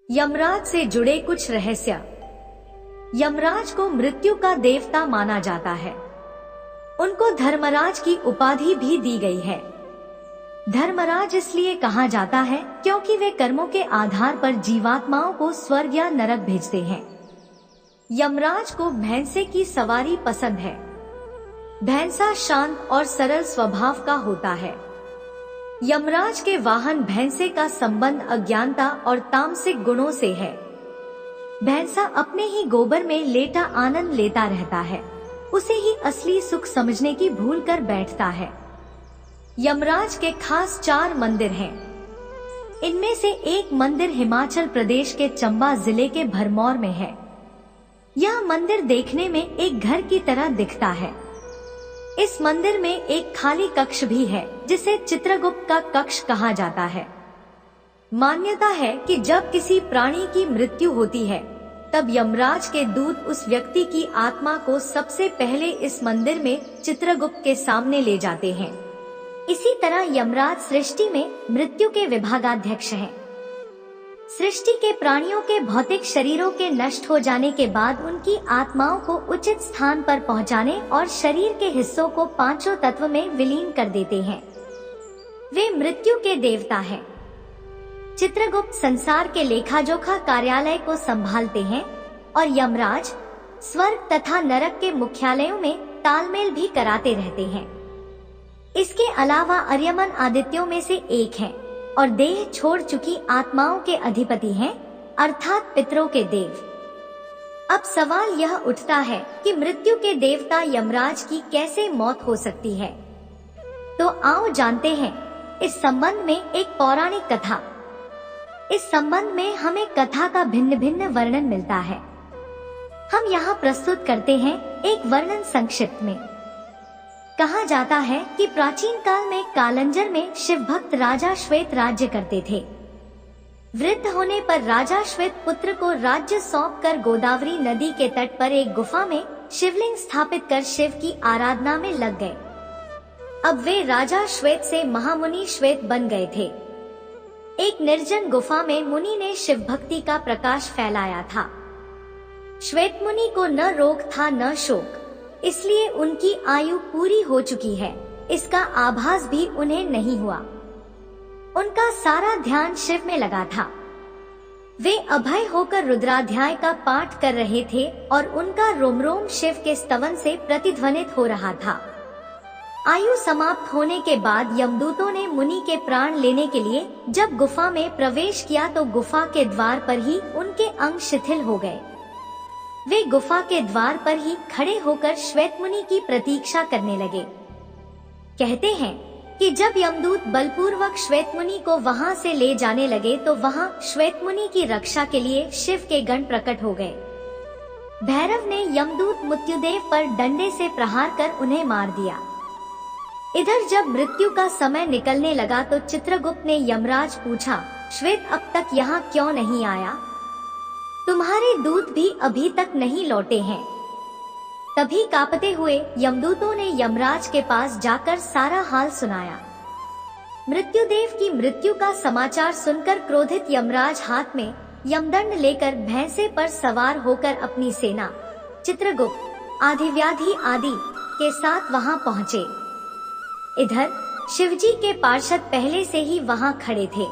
यमराज से जुड़े कुछ रहस्य। यमराज को मृत्यु का देवता माना जाता है। उनको धर्मराज की उपाधि भी दी गई है। धर्मराज इसलिए कहा जाता है क्योंकि वे कर्मों के आधार पर जीवात्माओं को स्वर्ग या नरक भेजते हैं। यमराज को भैंसे की सवारी पसंद है। भैंसा शांत और सरल स्वभाव का होता है। यमराज के वाहन भैंसे का संबंध अज्ञानता और तामसिक गुणों से है। भैंसा अपने ही गोबर में लेटा आनंद लेता रहता है। उसे ही असली सुख समझने की भूल कर बैठता है। यमराज के खास 4 मंदिर हैं। इनमें से एक मंदिर हिमाचल प्रदेश के चंबा जिले के भरमौर में है। यह मंदिर देखने में एक घर की तरह दिखता है। इस मंदिर में एक खाली कक्ष भी है जिसे चित्रगुप्त का कक्ष कहा जाता है। मान्यता है कि जब किसी प्राणी की मृत्यु होती है तब यमराज के दूत उस व्यक्ति की आत्मा को सबसे पहले इस मंदिर में चित्रगुप्त के सामने ले जाते हैं। इसी तरह यमराज सृष्टि में मृत्यु के विभागाध्यक्ष हैं। सृष्टि के प्राणियों के भौतिक शरीरों के नष्ट हो जाने के बाद उनकी आत्माओं को उचित स्थान पर पहुंचाने और शरीर के हिस्सों को 5 तत्व में विलीन कर देते हैं। वे मृत्यु के देवता हैं। चित्रगुप्त संसार के लेखाजोखा कार्यालय को संभालते हैं और यमराज स्वर्ग तथा नरक के मुख्यालयों में तालमेल भी कराते रहते हैं। इसके अलावा अर्यमन आदित्यों में से एक है और देह छोड़ चुकी आत्माओं के अधिपति हैं, अर्थात पितरों के देव। अब सवाल यह उठता है कि मृत्यु के देवता यमराज की कैसे मौत हो सकती है। तो आओ जानते हैं इस संबंध में एक पौराणिक कथा। इस संबंध में हमें कथा का भिन्न भिन्न वर्णन मिलता है। हम यहाँ प्रस्तुत करते हैं एक वर्णन संक्षिप्त में। कहा जाता है कि प्राचीन काल में कालंजर में शिव भक्त राजा श्वेत राज्य करते थे। वृद्ध होने पर राजा श्वेत पुत्र को राज्य सौंपकर गोदावरी नदी के तट पर एक गुफा में शिवलिंग स्थापित कर शिव की आराधना में लग गए। अब वे राजा श्वेत से महामुनि श्वेत बन गए थे। एक निर्जन गुफा में मुनि ने शिव भक्ति का प्रकाश फैलाया था। श्वेत मुनि को न रोग था न शोक, इसलिए उनकी आयु पूरी हो चुकी है, इसका आभास भी उन्हें नहीं हुआ। उनका सारा ध्यान शिव में लगा था। वे अभय होकर रुद्राध्याय का पाठ कर रहे थे और उनका रोम रोम शिव के स्तवन से प्रतिध्वनित हो रहा था। आयु समाप्त होने के बाद यमदूतों ने मुनि के प्राण लेने के लिए जब गुफा में प्रवेश किया तो गुफा के द्वार पर ही उनके अंग शिथिल हो गए। वे गुफा के द्वार पर ही खड़े होकर श्वेत मुनि की प्रतीक्षा करने लगे। कहते हैं कि जब यमदूत बलपूर्वक श्वेत मुनि को वहां से ले जाने लगे तो वहां श्वेत मुनि की रक्षा के लिए शिव के गण प्रकट हो गए। भैरव ने यमदूत मृत्युदेव पर डंडे से प्रहार कर उन्हें मार दिया। इधर जब मृत्यु का समय निकलने लगा तो चित्रगुप्त ने यमराज पूछा, श्वेत अब तक यहाँ क्यों नहीं आया? तुम्हारे दूत भी अभी तक नहीं लौटे हैं। तभी कांपते हुए यमदूतों ने यमराज के पास जाकर सारा हाल सुनाया। मृत्युदेव की मृत्यु का समाचार सुनकर क्रोधित यमराज हाथ में यमदंड लेकर भैंसे पर सवार होकर अपनी सेना चित्रगुप्त, आदिव्याधि आदि के साथ वहां पहुंचे। इधर शिवजी के पार्षद पहले से ही वहां खड़े थे।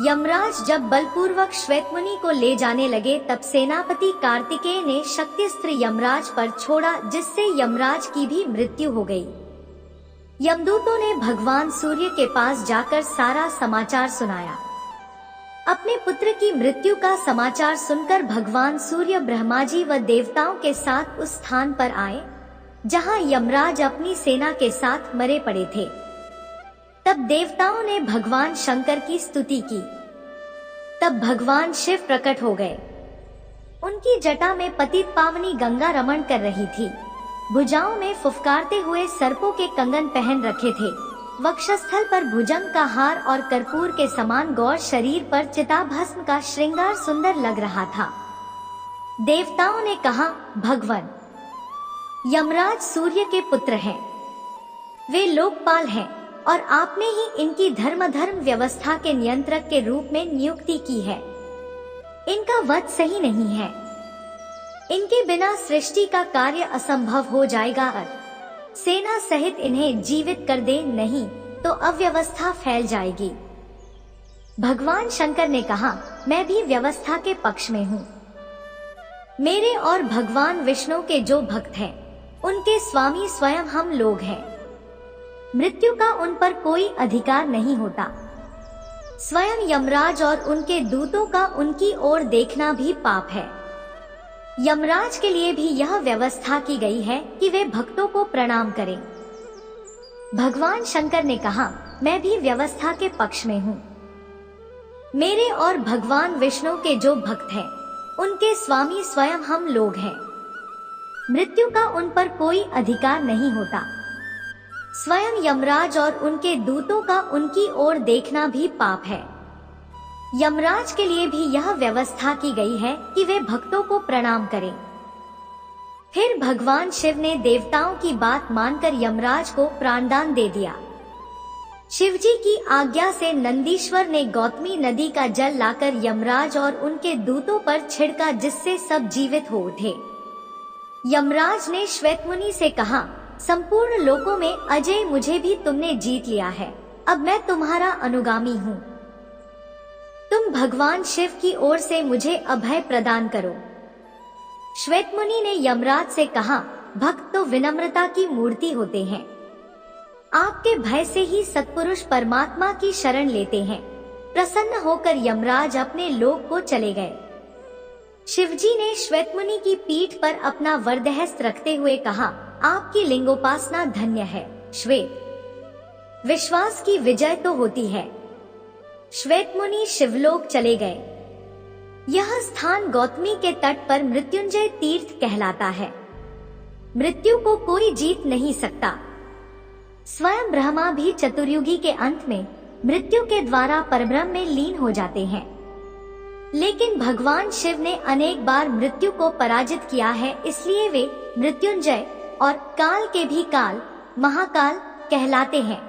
यमराज जब बलपूर्वक श्वेत मुनि को ले जाने लगे तब सेनापति कार्तिकेय ने शक्तिस्त्र यमराज पर छोड़ा, जिससे यमराज की भी मृत्यु हो गई। यमदूतों ने भगवान सूर्य के पास जाकर सारा समाचार सुनाया। अपने पुत्र की मृत्यु का समाचार सुनकर भगवान सूर्य ब्रह्मा जी व देवताओं के साथ उस स्थान पर आए जहां यमराज अपनी सेना के साथ मरे पड़े थे। तब देवताओं ने भगवान शंकर की स्तुति की। तब भगवान शिव प्रकट हो गए। उनकी जटा में पतित पावनी गंगा रमण कर रही थी। भुजाओं में फुफकारते हुए सर्पों के कंगन पहन रखे थे। वक्षस्थल पर भुजंग का हार और कर्पूर के समान गौर शरीर पर चिताभस्म का श्रृंगार सुंदर लग रहा था। देवताओं ने कहा, भगवान यमराज सूर्य के पुत्र हैं। वे लोकपाल हैं और आपने ही इनकी धर्म व्यवस्था के नियंत्रक के रूप में नियुक्ति की है। इनका वध सही नहीं है। इनके बिना सृष्टि का कार्य असंभव हो जाएगा। सेना सहित इन्हें जीवित कर दे, नहीं तो अव्यवस्था फैल जाएगी। भगवान शंकर ने कहा, मैं भी व्यवस्था के पक्ष में हूँ। मेरे और भगवान विष्णु के जो भक्त हैं, उनके स्वामी स्वयं हम लोग हैं। मृत्यु का उन पर कोई अधिकार नहीं होता। स्वयं यमराज और उनके दूतों का उनकी ओर देखना भी पाप है। यमराज के लिए भी यह व्यवस्था की गई है कि वे भक्तों को प्रणाम करें। भगवान शंकर ने कहा, मैं भी व्यवस्था के पक्ष में हूँ। मेरे और भगवान विष्णु के जो भक्त हैं, उनके स्वामी स्वयं हम लोग हैं। मृत्यु का उन पर कोई अधिकार नहीं होता। स्वयं यमराज और उनके दूतों का उनकी ओर देखना भी पाप है। यमराज के लिए भी यह व्यवस्था की गई है कि वे भक्तों को प्रणाम करें। फिर भगवान शिव ने देवताओं की बात मानकर यमराज को प्राणदान दे दिया। शिवजी की आज्ञा से नंदीश्वर ने गौतमी नदी का जल लाकर यमराज और उनके दूतों पर छिड़का, जिससे सब जीवित हो उठे। यमराज ने श्वेतमुनि से कहा, संपूर्ण लोकों में अजय मुझे भी तुमने जीत लिया है। अब मैं तुम्हारा अनुगामी हूँ। तुम भगवान शिव की ओर से मुझे अभय प्रदान करो। श्वेतमुनि ने यमराज से कहा, भक्त तो विनम्रता की मूर्ति होते हैं। आपके भय से ही सत्पुरुष परमात्मा की शरण लेते हैं। प्रसन्न होकर यमराज अपने लोक को चले गए। शिवजी ने श्वेतमुनि की पीठ पर अपना वरदहस्त रखते हुए कहा, आपकी लिंगोपासना धन्य है श्वेत। विश्वास की विजय तो होती है। श्वेतमुनि शिवलोक चले गए। यह स्थान गौतमी के तट पर मृत्युंजय तीर्थ कहलाता है। मृत्यु को कोई जीत नहीं सकता। स्वयं ब्रह्मा भी चतुर्युगी के अंत में मृत्यु के द्वारा परब्रह्म में लीन हो जाते हैं। लेकिन भगवान शिव ने अनेक बार मृत्यु को पराजित किया है, इसलिए वे मृत्युंजय और काल के भी काल, महाकाल कहलाते हैं।